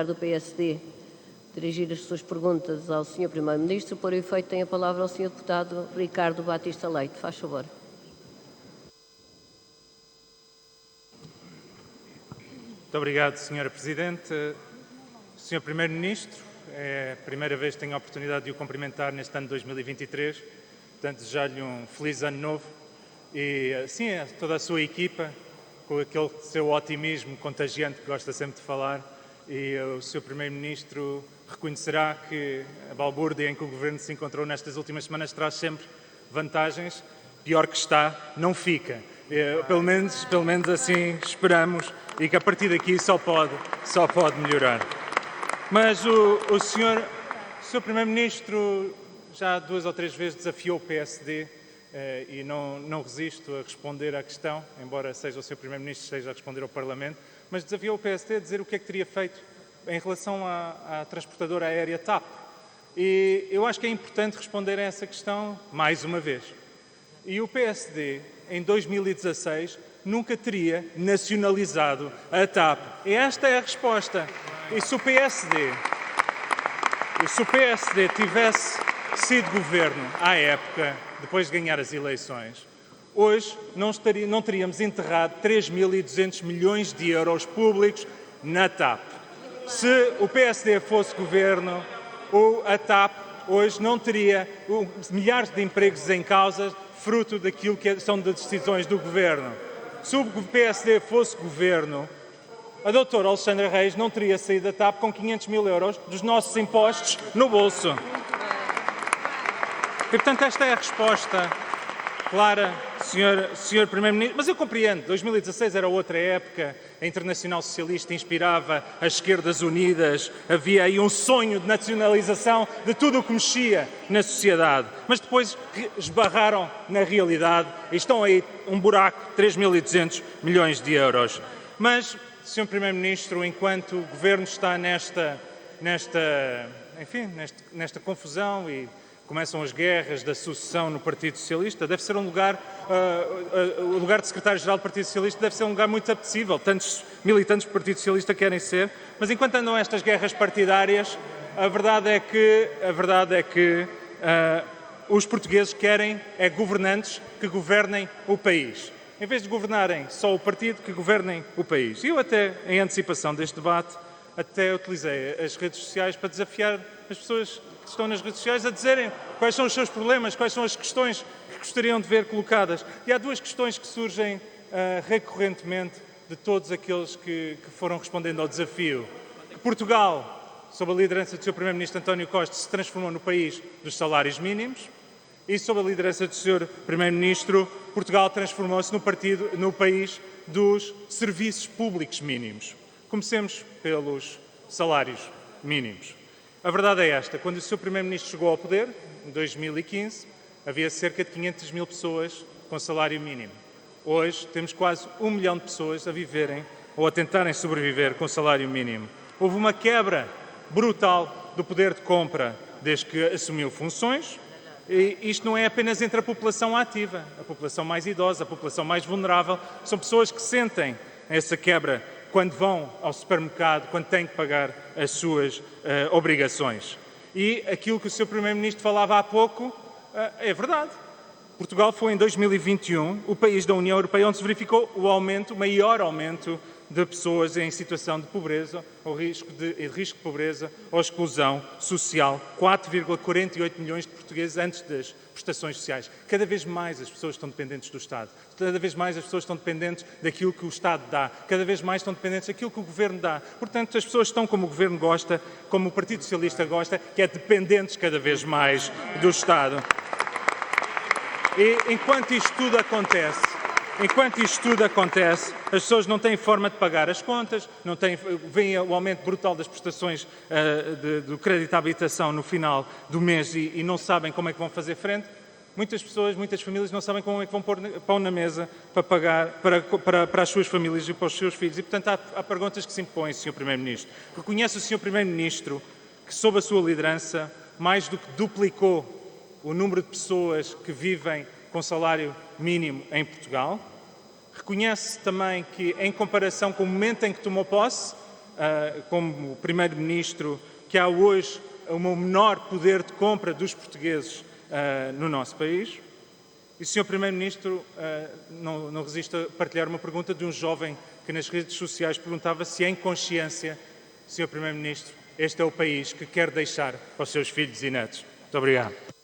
do PSD dirigir as suas perguntas ao Sr. Primeiro-Ministro. Por efeito, tem a palavra o Sr. Deputado Ricardo Batista Leite. Faz favor. Muito obrigado, Sra. Presidente. Sr. Primeiro-Ministro, é a primeira vez que tenho a oportunidade de o cumprimentar neste ano de 2023, portanto, desejar-lhe um feliz ano novo e, assim, a toda a sua equipa, com aquele seu otimismo contagiante que gosta sempre de falar, e o Sr. Primeiro-Ministro reconhecerá que a balbúrdia em que o Governo se encontrou nestas últimas semanas traz sempre vantagens. Pior que está, não fica. Pelo menos assim esperamos, e que a partir daqui só pode melhorar. Mas o Sr. Primeiro-Ministro já 2 ou 3 vezes desafiou o PSD e não resisto a responder à questão, embora seja o Sr. Primeiro-Ministro que esteja a responder ao Parlamento, mas desafiou o PSD a dizer o que é que teria feito em relação à transportadora aérea TAP. E eu acho que é importante responder a essa questão mais uma vez. E o PSD, em 2016, nunca teria nacionalizado a TAP. E esta é a resposta. E se o PSD tivesse sido governo à época, depois de ganhar as eleições, hoje não teríamos enterrado 3.200 milhões de euros públicos na TAP. Se o PSD fosse governo, a TAP hoje não teria milhares de empregos em causa, fruto daquilo que são das decisões do governo. Se o PSD fosse governo, a doutora Alexandra Reis não teria saído da TAP com 500 mil euros dos nossos impostos no bolso. E, portanto, esta é a resposta clara, Sr. Primeiro-Ministro. Mas eu compreendo, 2016 era outra época, a Internacional Socialista inspirava as esquerdas unidas, havia aí um sonho de nacionalização de tudo o que mexia na sociedade. Mas depois esbarraram na realidade e estão aí um buraco, 3.200 milhões de euros. Mas, Sr. Primeiro-Ministro, enquanto o Governo está nesta confusão e começam as guerras da sucessão no Partido Socialista, deve ser o lugar de secretário-geral do Partido Socialista deve ser um lugar muito apetecível. Tantos militantes do Partido Socialista querem ser, mas enquanto andam estas guerras partidárias, a verdade é que os portugueses querem governantes que governem o país. Em vez de governarem só o partido, que governem o país. E eu até, em antecipação deste debate, até utilizei as redes sociais para desafiar as pessoas que estão nas redes sociais a dizerem quais são os seus problemas, quais são as questões que gostariam de ver colocadas. E há 2 questões que surgem recorrentemente de todos aqueles que foram respondendo ao desafio. Que Portugal, sob a liderança do Sr. Primeiro-Ministro António Costa, se transformou no país dos salários mínimos, e sob a liderança do Sr. Primeiro-Ministro, Portugal transformou-se no país dos serviços públicos mínimos. Comecemos pelos salários mínimos. A verdade é esta: quando o Sr. Primeiro-Ministro chegou ao poder, em 2015, havia cerca de 500 mil pessoas com salário mínimo. Hoje temos quase 1 milhão de pessoas a viverem ou a tentarem sobreviver com salário mínimo. Houve uma quebra brutal do poder de compra desde que assumiu funções. E isto não é apenas entre a população ativa, a população mais idosa, a população mais vulnerável. São pessoas que sentem essa quebra quando vão ao supermercado, quando têm que pagar as suas obrigações. E aquilo que o Sr. Primeiro-Ministro falava há pouco é verdade. Portugal foi, em 2021, o país da União Europeia onde se verificou o maior aumento de pessoas em situação de pobreza, ou risco de pobreza ou exclusão social. 4,48 milhões de portugueses antes das prestações sociais. Cada vez mais as pessoas estão dependentes do Estado. Cada vez mais as pessoas estão dependentes daquilo que o Estado dá. Cada vez mais estão dependentes daquilo que o Governo dá. Portanto, as pessoas estão como o Governo gosta, como o Partido Socialista gosta, que é dependentes cada vez mais do Estado. E enquanto isto tudo acontece, as pessoas não têm forma de pagar as contas, veem o aumento brutal das prestações do crédito à habitação no final do mês e não sabem como é que vão fazer frente. Muitas pessoas, muitas famílias não sabem como é que vão pôr pão na mesa para pagar para as suas famílias e para os seus filhos. E, portanto, há perguntas que se impõem, Sr. Primeiro-Ministro. Reconhece o Sr. Primeiro-Ministro que, sob a sua liderança, mais do que duplicou o número de pessoas que vivem com salário mínimo em Portugal. Reconhece também que, em comparação com o momento em que tomou posse, como Primeiro-Ministro, que há hoje um menor poder de compra dos portugueses no nosso país. E o Sr. Primeiro-Ministro não resiste a partilhar uma pergunta de um jovem que nas redes sociais perguntava se em consciência, Sr. Primeiro-Ministro, este é o país que quer deixar aos seus filhos e netos. Muito obrigado.